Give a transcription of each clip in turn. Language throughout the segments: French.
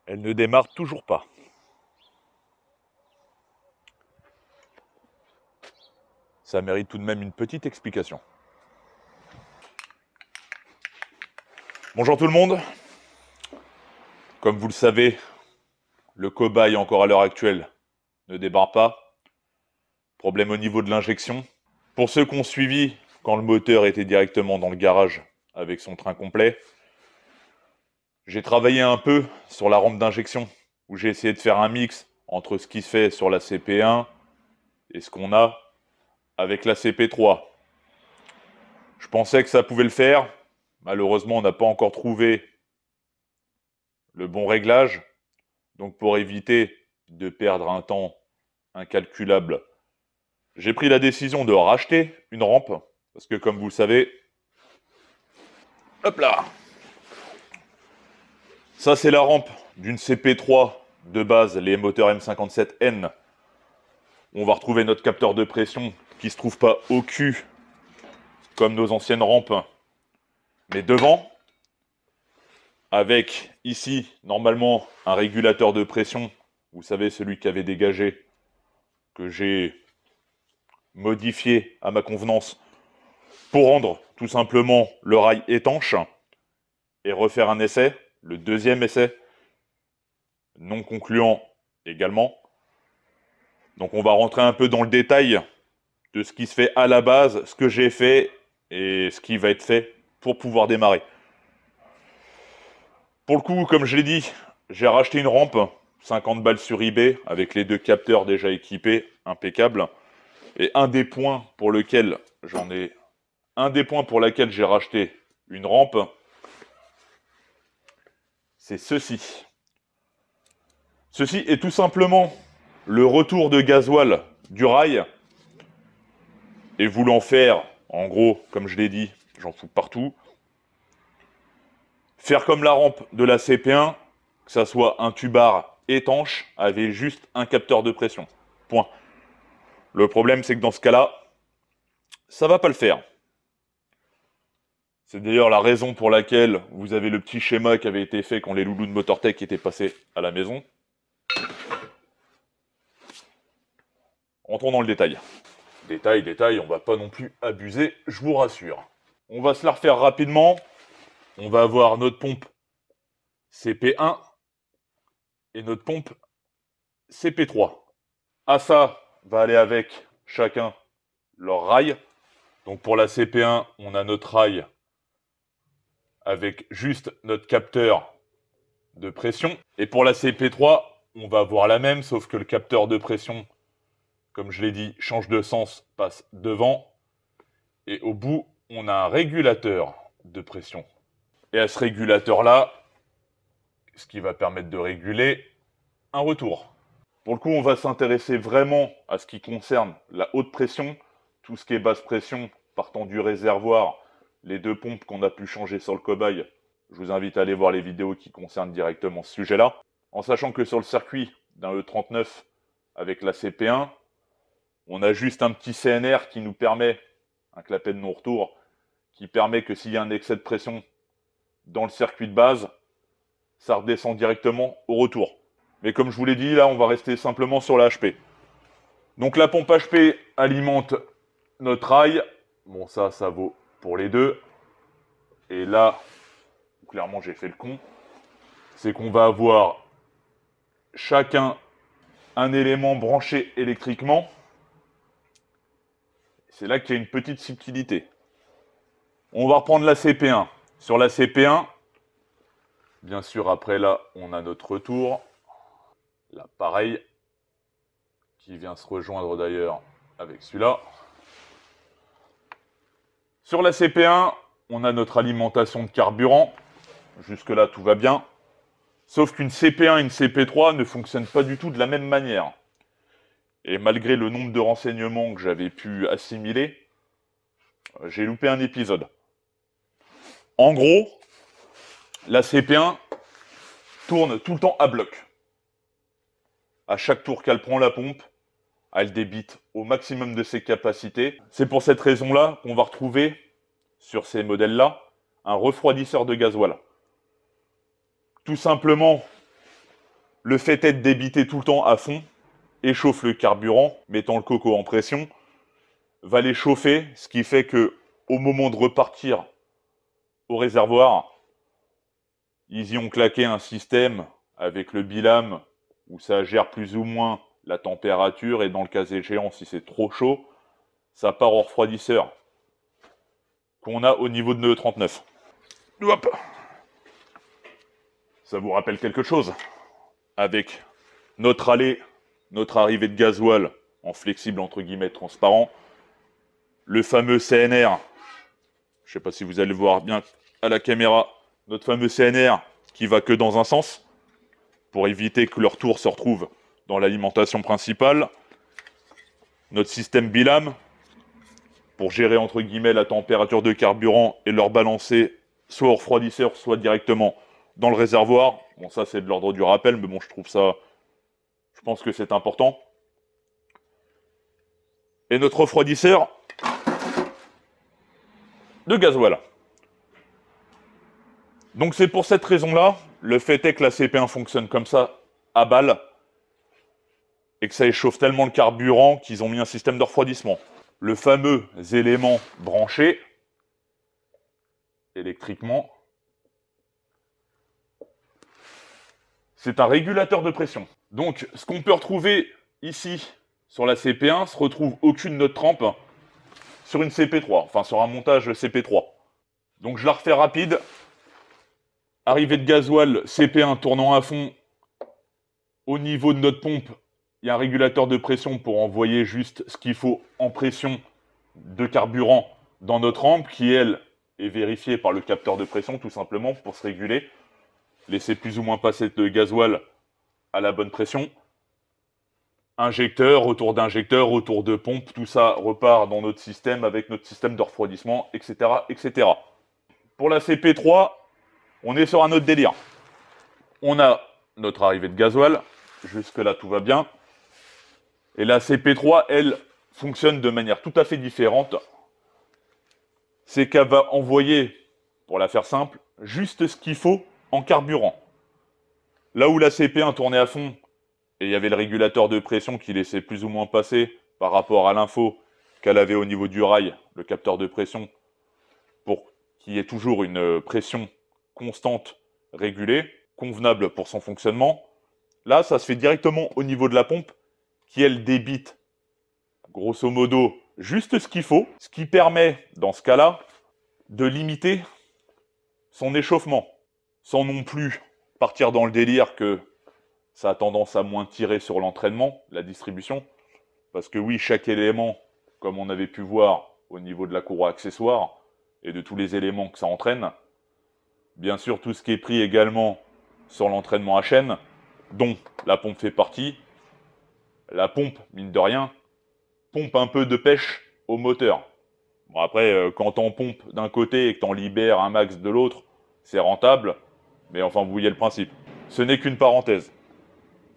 Elle ne démarre toujours pas. Ça mérite tout de même une petite explication. Bonjour tout le monde. Comme vous le savez, le cobaye encore à l'heure actuelle ne démarre pas. Problème au niveau de l'injection. Pour ceux qui ont suivi, quand le moteur était directement dans le garage avec son train complet, j'ai travaillé un peu sur la rampe d'injection, où j'ai essayé de faire un mix entre ce qui se fait sur la CP1 et ce qu'on a avec la CP3. Je pensais que ça pouvait le faire. Malheureusement, on n'a pas encore trouvé le bon réglage. Donc pour éviter de perdre un temps incalculable, j'ai pris la décision de racheter une rampe. Parce que comme vous le savez, hop là, ça c'est la rampe d'une CP3 de base, les moteurs M57N. On va retrouver notre capteur de pression qui ne se trouve pas au cul, comme nos anciennes rampes, mais devant, avec ici, normalement, un régulateur de pression. Vous savez, celui qui avait dégagé, que j'ai modifié à ma convenance pour rendre tout simplement le rail étanche et refaire un essai, le deuxième essai, non concluant également. Donc on va rentrer un peu dans le détail de ce qui se fait à la base, ce que j'ai fait et ce qui va être fait pour pouvoir démarrer. Pour le coup, comme je l'ai dit, j'ai racheté une rampe, 50 balles sur eBay, avec les deux capteurs déjà équipés, impeccable. Et un des points pour lesquels j'ai racheté une rampe, c'est ceci. Ceci est tout simplement le retour de gasoil du rail. Et voulant faire, en gros, comme je l'ai dit, j'en fous partout. Faire comme la rampe de la CP1, que ça soit un tubard étanche avec juste un capteur de pression. Point. Le problème, c'est que dans ce cas-là, ça va pas le faire. C'est d'ailleurs la raison pour laquelle vous avez le petit schéma qui avait été fait quand les loulous de Motortech étaient passés à la maison. Entrons dans le détail. Détail, on va pas non plus abuser, je vous rassure. On va se la refaire rapidement. On va avoir notre pompe CP1 et notre pompe CP3. À ça va aller avec chacun leur rail. Donc pour la CP1, on a notre rail avec juste notre capteur de pression. Et pour la CP3, on va avoir la même, sauf que le capteur de pression, comme je l'ai dit, change de sens, passe devant. Et au bout, on a un régulateur de pression. Et à ce régulateur-là, ce qui va permettre de réguler un retour. Pour le coup, on va s'intéresser vraiment à ce qui concerne la haute pression, tout ce qui est basse pression, partant du réservoir, les deux pompes qu'on a pu changer sur le cobaye. Je vous invite à aller voir les vidéos qui concernent directement ce sujet-là. En sachant que sur le circuit d'un E39 avec la CP1, on a juste un petit CNR qui nous permet, un clapet de non-retour, qui permet que s'il y a un excès de pression dans le circuit de base, ça redescend directement au retour. Mais comme je vous l'ai dit, là, on va rester simplement sur la HP. Donc la pompe HP alimente notre rail. Bon, ça vaut pour les deux. Et là, clairement, j'ai fait le con. C'est qu'on va avoir chacun un élément branché électriquement. C'est là qu'il y a une petite subtilité. On va reprendre la CP1. Sur la CP1, bien sûr, après là, on a notre retour. Là, pareil, qui vient se rejoindre d'ailleurs avec celui-là. Sur la CP1, on a notre alimentation de carburant. Jusque-là, tout va bien. Sauf qu'une CP1 et une CP3 ne fonctionnent pas du tout de la même manière. Et malgré le nombre de renseignements que j'avais pu assimiler, j'ai loupé un épisode. En gros, la CP1 tourne tout le temps à bloc. À chaque tour qu'elle prend la pompe, elle débite au maximum de ses capacités. C'est pour cette raison-là qu'on va retrouver, sur ces modèles-là, un refroidisseur de gasoil. Tout simplement Le fait est de débiter tout le temps à fond, échauffe le carburant, mettant le coco en pression, va les chauffer, ce qui fait que au moment de repartir au réservoir, ils y ont claqué un système avec le bilam où ça gère plus ou moins la température et dans le cas échéant, si c'est trop chaud, ça part au refroidisseur qu'on a au niveau de nœud 39. Hop. Ça vous rappelle quelque chose? Avec notre allée, notre arrivée de gasoil en flexible entre guillemets transparent, le fameux CNR, je ne sais pas si vous allez le voir bien à la caméra, notre fameux CNR qui va que dans un sens, pour éviter que leur tour se retrouve dans l'alimentation principale, notre système bilam, pour gérer entre guillemets la température de carburant et leur balancer soit au refroidisseur, soit directement dans le réservoir. Bon, ça c'est de l'ordre du rappel, mais bon, je pense que c'est important. Et notre refroidisseur de gasoil. Donc c'est pour cette raison-là, le fait est que la CP1 fonctionne comme ça, à balle, et que ça échauffe tellement le carburant qu'ils ont mis un système de refroidissement. Le fameux élément branché électriquement, c'est un régulateur de pression. Donc ce qu'on peut retrouver ici sur la CP1 se retrouve aucune notre trempe sur une CP3, enfin sur un montage CP3. Donc je la refais rapide. Arrivée de gasoil, CP1 tournant à fond. Au niveau de notre pompe, il y a un régulateur de pression pour envoyer juste ce qu'il faut en pression de carburant dans notre rampe, qui elle est vérifiée par le capteur de pression tout simplement pour se réguler. Laisser plus ou moins passer le gasoil à la bonne pression. Injecteur, retour d'injecteur, retour de pompe, tout ça repart dans notre système avec notre système de refroidissement, etc., etc. Pour la CP3, on est sur un autre délire. On a notre arrivée de gasoil, jusque-là tout va bien. Et la CP3, elle, fonctionne de manière tout à fait différente. C'est qu'elle va envoyer, pour la faire simple, juste ce qu'il faut en carburant. Là où la CP1 tournait à fond, et il y avait le régulateur de pression qui laissait plus ou moins passer par rapport à l'info qu'elle avait au niveau du rail, le capteur de pression, pour qu'il y ait toujours une pression constante régulée, convenable pour son fonctionnement. Là, ça se fait directement au niveau de la pompe, qui elle débite, grosso modo, juste ce qu'il faut, ce qui permet, dans ce cas-là, de limiter son échauffement, sans non plus partir dans le délire que ça a tendance à moins tirer sur l'entraînement, la distribution, parce que oui, chaque élément, comme on avait pu voir au niveau de la courroie accessoire, et de tous les éléments que ça entraîne, bien sûr tout ce qui est pris également sur l'entraînement à chaîne, dont la pompe fait partie. La pompe, mine de rien, pompe un peu de pêche au moteur. Bon après, quand t'en pompes d'un côté et que t'en libères un max de l'autre, c'est rentable, mais enfin vous voyez le principe. Ce n'est qu'une parenthèse.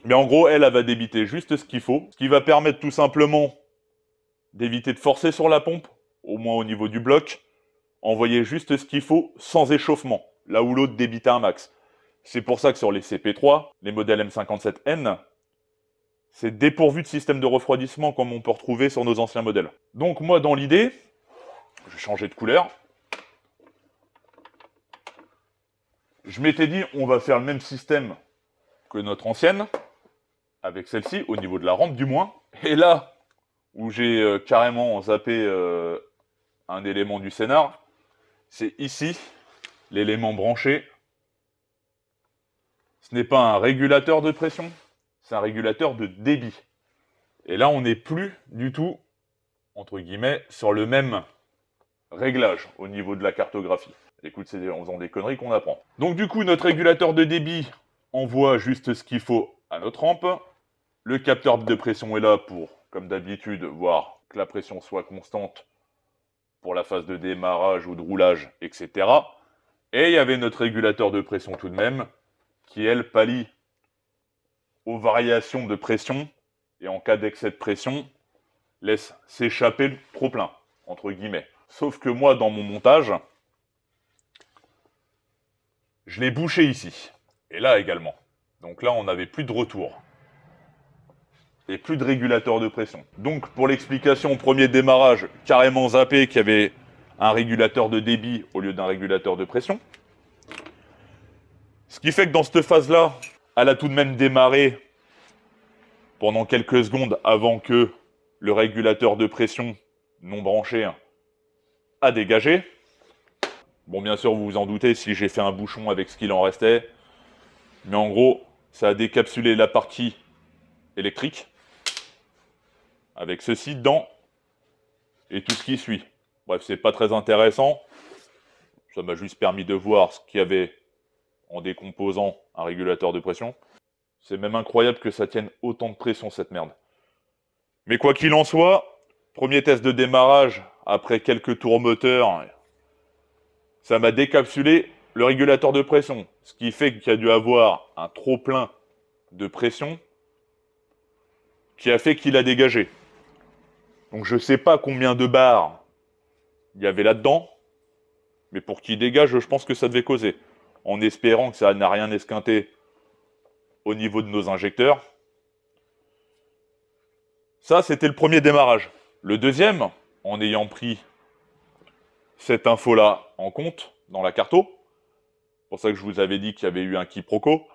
Mais en gros, elle va débiter juste ce qu'il faut, ce qui va permettre tout simplement d'éviter de forcer sur la pompe, au moins au niveau du bloc, envoyer juste ce qu'il faut sans échauffement, là où l'autre débitait un max. C'est pour ça que sur les CP3, les modèles M57N, c'est dépourvu de système de refroidissement comme on peut retrouver sur nos anciens modèles. Donc moi, dans l'idée, je vais changer de couleur. Je m'étais dit, on va faire le même système que notre ancienne, avec celle-ci, au niveau de la rampe du moins. Et là, où j'ai carrément zappé un élément du scénar, c'est ici, l'élément branché. Ce n'est pas un régulateur de pression, c'est un régulateur de débit. Et là, on n'est plus du tout, entre guillemets, sur le même réglage au niveau de la cartographie. Écoute, c'est en faisant des conneries qu'on apprend. Donc du coup, notre régulateur de débit envoie juste ce qu'il faut à notre rampe. Le capteur de pression est là pour, comme d'habitude, voir que la pression soit constante pour la phase de démarrage ou de roulage, etc. Et il y avait notre régulateur de pression tout de même, qui, elle, pallie aux variations de pression, et en cas d'excès de pression, laisse s'échapper le trop-plein, entre guillemets. Sauf que moi, dans mon montage, je l'ai bouché ici, et là également. Donc là, on n'avait plus de retour. Et plus de régulateur de pression. Donc pour l'explication, au premier démarrage, carrément zappé qu'il y avait un régulateur de débit au lieu d'un régulateur de pression. Ce qui fait que dans cette phase-là, elle a tout de même démarré pendant quelques secondes avant que le régulateur de pression non branché a dégagé. Bon, bien sûr, vous vous en doutez si j'ai fait un bouchon avec ce qu'il en restait. Mais en gros, ça a décapsulé la partie électrique avec ceci dedans et tout ce qui suit. Bref, c'est pas très intéressant. Ça m'a juste permis de voir ce qu'il y avait en décomposant un régulateur de pression. C'est même incroyable que ça tienne autant de pression, cette merde. Mais quoi qu'il en soit, premier test de démarrage, après quelques tours moteurs, ça m'a décapsulé le régulateur de pression. Ce qui fait qu'il y a dû avoir un trop-plein de pression qui a fait qu'il a dégagé. Donc je ne sais pas combien de bars il y avait là-dedans, mais pour qu'il dégage, je pense que ça devait causer. En espérant que ça n'a rien esquinté au niveau de nos injecteurs. Ça, c'était le premier démarrage. Le deuxième, en ayant pris cette info-là en compte dans la carto, c'est pour ça que je vous avais dit qu'il y avait eu un quiproquo,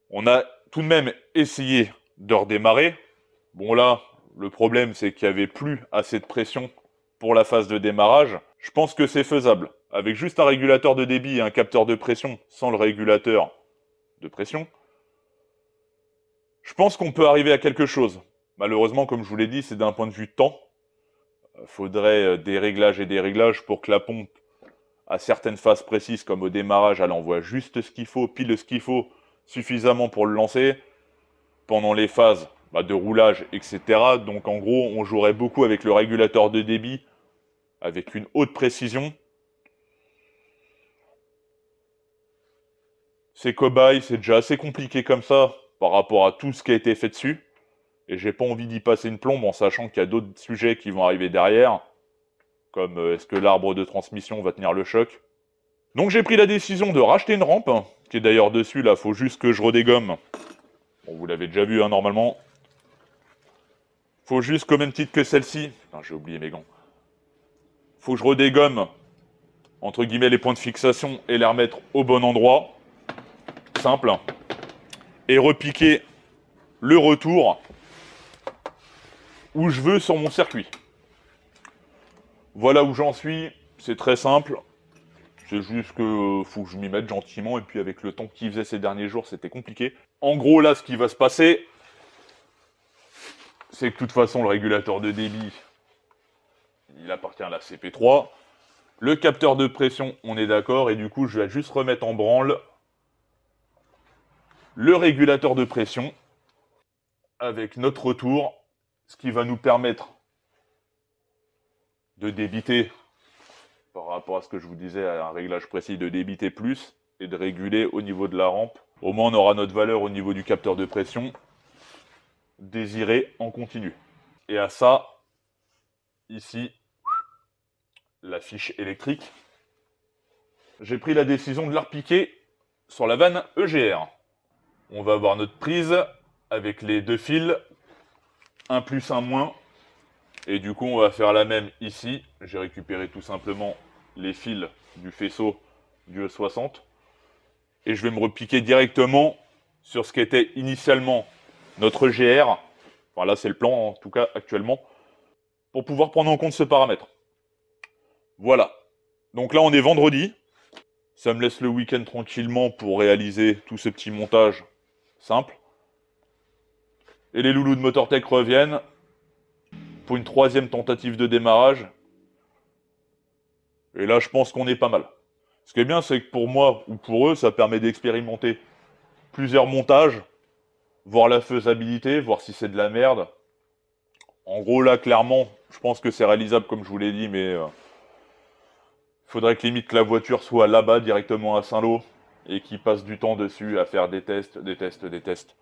on a tout de même essayé de redémarrer. Bon là, le problème c'est qu'il n'y avait plus assez de pression pour la phase de démarrage. Je pense que c'est faisable. Avec juste un régulateur de débit et un capteur de pression sans le régulateur de pression, je pense qu'on peut arriver à quelque chose. Malheureusement, comme je vous l'ai dit, c'est d'un point de vue temps. Il faudrait des réglages et des réglages pour que la pompe, à certaines phases précises, comme au démarrage, elle envoie juste ce qu'il faut, pile ce qu'il faut, suffisamment pour le lancer. Pendant les phases de roulage, etc. Donc en gros, on jouerait beaucoup avec le régulateur de débit, avec une haute précision. Ces cobayes, c'est déjà assez compliqué comme ça, par rapport à tout ce qui a été fait dessus. Et j'ai pas envie d'y passer une plombe en sachant qu'il y a d'autres sujets qui vont arriver derrière, comme est-ce que l'arbre de transmission va tenir le choc. Donc j'ai pris la décision de racheter une rampe, qui est d'ailleurs dessus, là, faut juste que je redégomme. Bon, vous l'avez déjà vu, hein, normalement. Faut juste, qu'au même titre que celle-ci... Putain, j'ai oublié mes gants. Faut que je redégomme, entre guillemets, les points de fixation et les remettre au bon endroit. Simple. Et repiquer le retour où je veux sur mon circuit. Voilà où j'en suis. C'est très simple. C'est juste que faut que je m'y mette gentiment. Et puis avec le temps qu'il faisait ces derniers jours, c'était compliqué. En gros, là, ce qui va se passer, c'est que de toute façon, le régulateur de débit, il appartient à la CP3. Le capteur de pression, on est d'accord. Et du coup, je vais juste remettre en branle le régulateur de pression avec notre retour, ce qui va nous permettre de débiter, par rapport à ce que je vous disais, à un réglage précis, de débiter plus et de réguler au niveau de la rampe. Au moins, on aura notre valeur au niveau du capteur de pression désiré en continu. Et à ça, ici, la fiche électrique, j'ai pris la décision de la repiquer sur la vanne EGR. On va avoir notre prise avec les deux fils, un plus, un moins. Et du coup, on va faire la même ici. J'ai récupéré tout simplement les fils du faisceau du E60. Et je vais me repiquer directement sur ce qui était initialement notre GR. Enfin là, c'est le plan, en tout cas, actuellement. Pour pouvoir prendre en compte ce paramètre. Voilà. Donc là, on est vendredi. Ça me laisse le week-end tranquillement pour réaliser tout ce petit montage simple. Et les loulous de Motortech reviennent pour une troisième tentative de démarrage. Et là, je pense qu'on est pas mal. Ce qui est bien, c'est que pour moi ou pour eux, ça permet d'expérimenter plusieurs montages, voir la faisabilité, voir si c'est de la merde. En gros, là, clairement, je pense que c'est réalisable, comme je vous l'ai dit, mais faudrait que limite que la voiture soit là-bas, directement à Saint-Lô, et qu'ils passent du temps dessus à faire des tests.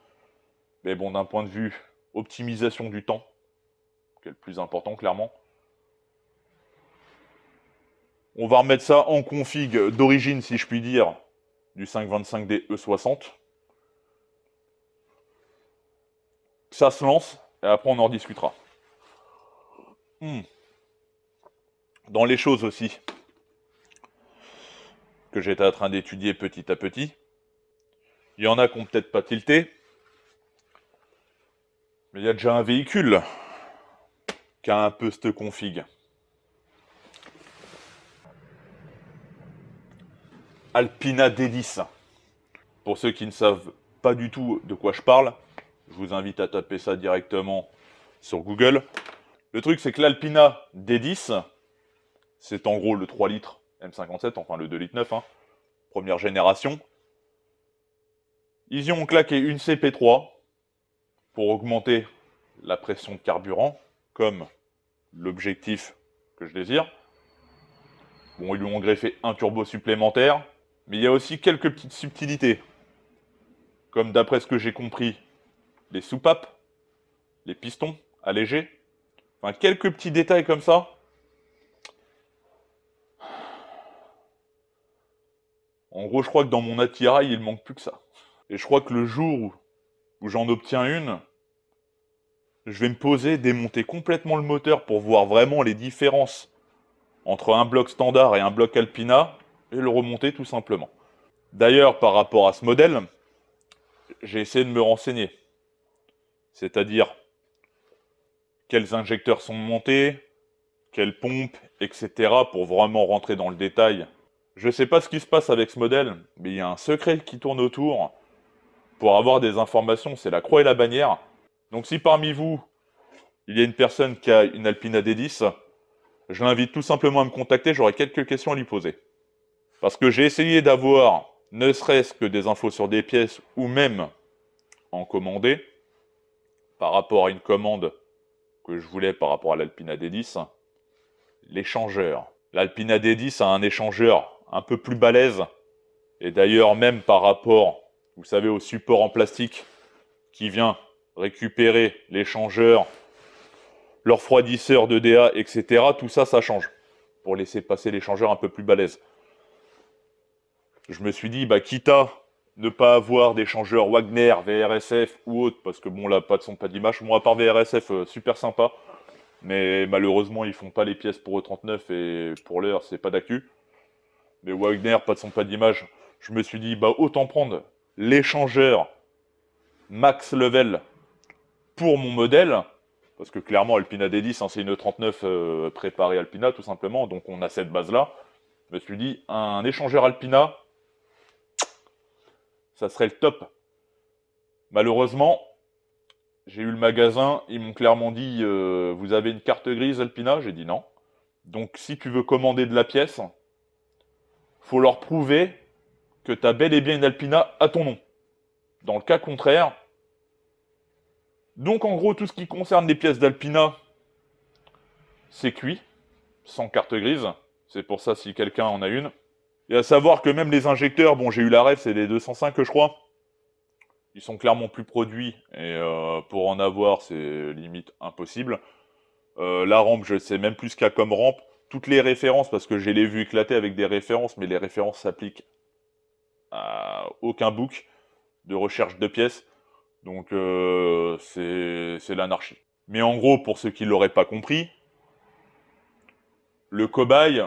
Mais bon, d'un point de vue optimisation du temps, qui est le plus important, clairement, on va remettre ça en config d'origine, si je puis dire, du 525D E60. que ça se lance, et après on en rediscutera. Dans les choses aussi que j'étais en train d'étudier petit à petit, il y en a qui n'ont peut-être pas tilté, mais il y a déjà un véhicule qui a un peu cette config. Alpina D10. Pour ceux qui ne savent pas du tout de quoi je parle, je vous invite à taper ça directement sur Google. Le truc, c'est que l'Alpina D10, c'est en gros le 3 litres M57, enfin le 2 litres 9, hein, première génération. Ils y ont claqué une CP3 pour augmenter la pression de carburant, comme l'objectif que je désire. Bon, ils lui ont greffé un turbo supplémentaire, mais il y a aussi quelques petites subtilités. Comme d'après ce que j'ai compris, les soupapes, les pistons allégés, enfin quelques petits détails comme ça. En gros, je crois que dans mon attirail, il manque plus que ça. Et je crois que le jour où j'en obtiens une, je vais me poser, démonter complètement le moteur pour voir vraiment les différences entre un bloc standard et un bloc Alpina, et le remonter tout simplement. D'ailleurs, par rapport à ce modèle, j'ai essayé de me renseigner. C'est-à-dire, quels injecteurs sont montés, quelles pompes, etc. pour vraiment rentrer dans le détail. Je ne sais pas ce qui se passe avec ce modèle, mais il y a un secret qui tourne autour. Pour avoir des informations, c'est la croix et la bannière. Donc si parmi vous, il y a une personne qui a une Alpina D10, je l'invite tout simplement à me contacter, j'aurai quelques questions à lui poser. Parce que j'ai essayé d'avoir, ne serait-ce que des infos sur des pièces, ou même en commandé, par rapport à une commande que je voulais par rapport à l'Alpina D10, l'échangeur. L'Alpina D10 a un échangeur un peu plus balèze, et d'ailleurs même par rapport, vous savez, au support en plastique qui vient récupérer l'échangeur, le refroidisseur de DA, etc. Tout ça, ça change, pour laisser passer l'échangeur un peu plus balèze. Je me suis dit, bah, quitte à ne pas avoir d'échangeur Wagner, VRSF ou autre, parce que bon, là, pas de son, pas d'image. Moi, à part VRSF, super sympa, mais malheureusement, ils font pas les pièces pour E39 et pour l'heure, c'est pas d'actu. Mais Wagner, pas de son, pas d'image. Je me suis dit, bah, autant prendre l'échangeur max level pour mon modèle, parce que clairement, Alpina D10, hein, c'est une E39 préparée Alpina, tout simplement, donc on a cette base-là. Je me suis dit, un échangeur Alpina, ça serait le top. Malheureusement, j'ai eu le magasin, ils m'ont clairement dit, vous avez une carte grise Alpina? J'ai dit non. Donc si tu veux commander de la pièce, faut leur prouver que tu as bel et bien une Alpina à ton nom. Dans le cas contraire, donc en gros tout ce qui concerne les pièces d'Alpina, c'est cuit, sans carte grise. C'est pour ça si quelqu'un en a une. Et à savoir que même les injecteurs, bon j'ai eu la ref, c'est des 205 je crois, ils sont clairement plus produits, et pour en avoir c'est limite impossible. La rampe, je sais même plus ce qu'il y a comme rampe. Toutes les références, parce que j'ai les vues éclater avec des références, mais les références s'appliquent à aucun book de recherche de pièces. Donc c'est l'anarchie. Mais en gros, pour ceux qui ne l'auraient pas compris, le cobaye,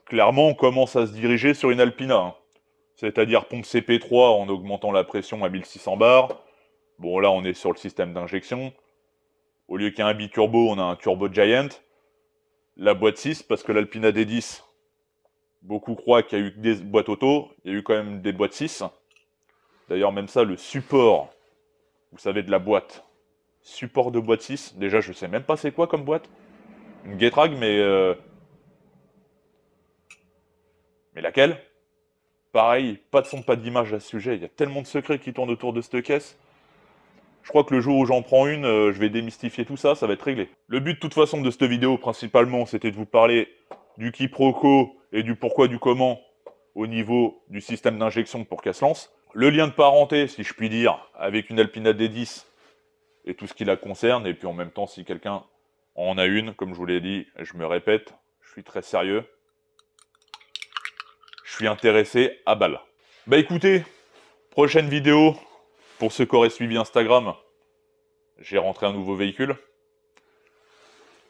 clairement, on commence à se diriger sur une Alpina. Hein. C'est-à-dire pompe CP3 en augmentant la pression à 1600 bars. Bon, là, on est sur le système d'injection. Au lieu qu'il y ait un biturbo, on a un turbo Giant. La boîte 6, parce que l'Alpina D10, beaucoup croient qu'il y a eu que des boîtes auto. Il y a eu quand même des boîtes 6. D'ailleurs, même ça, le support, vous savez, de la boîte. Support de boîte 6. Déjà, je sais même pas c'est quoi comme boîte. Une Getrag, mais laquelle? Pareil, pas de son, pas d'image à ce sujet. Il y a tellement de secrets qui tournent autour de cette caisse. Je crois que le jour où j'en prends une, je vais démystifier tout ça, ça va être réglé. Le but, de toute façon, de cette vidéo, principalement, c'était de vous parler du quiproquo et du pourquoi, du comment, au niveau du système d'injection pour qu'elle se lance. Le lien de parenté, si je puis dire, avec une Alpina D10 et tout ce qui la concerne. Et puis en même temps, si quelqu'un en a une, comme je vous l'ai dit, je me répète, je suis très sérieux. Je suis intéressé à balle. Bah écoutez, prochaine vidéo, pour ceux qui auraient suivi Instagram, j'ai rentré un nouveau véhicule.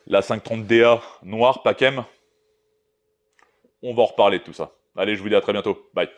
La 530DA noire, Pacem. On va en reparler de tout ça. Allez, je vous dis à très bientôt. Bye.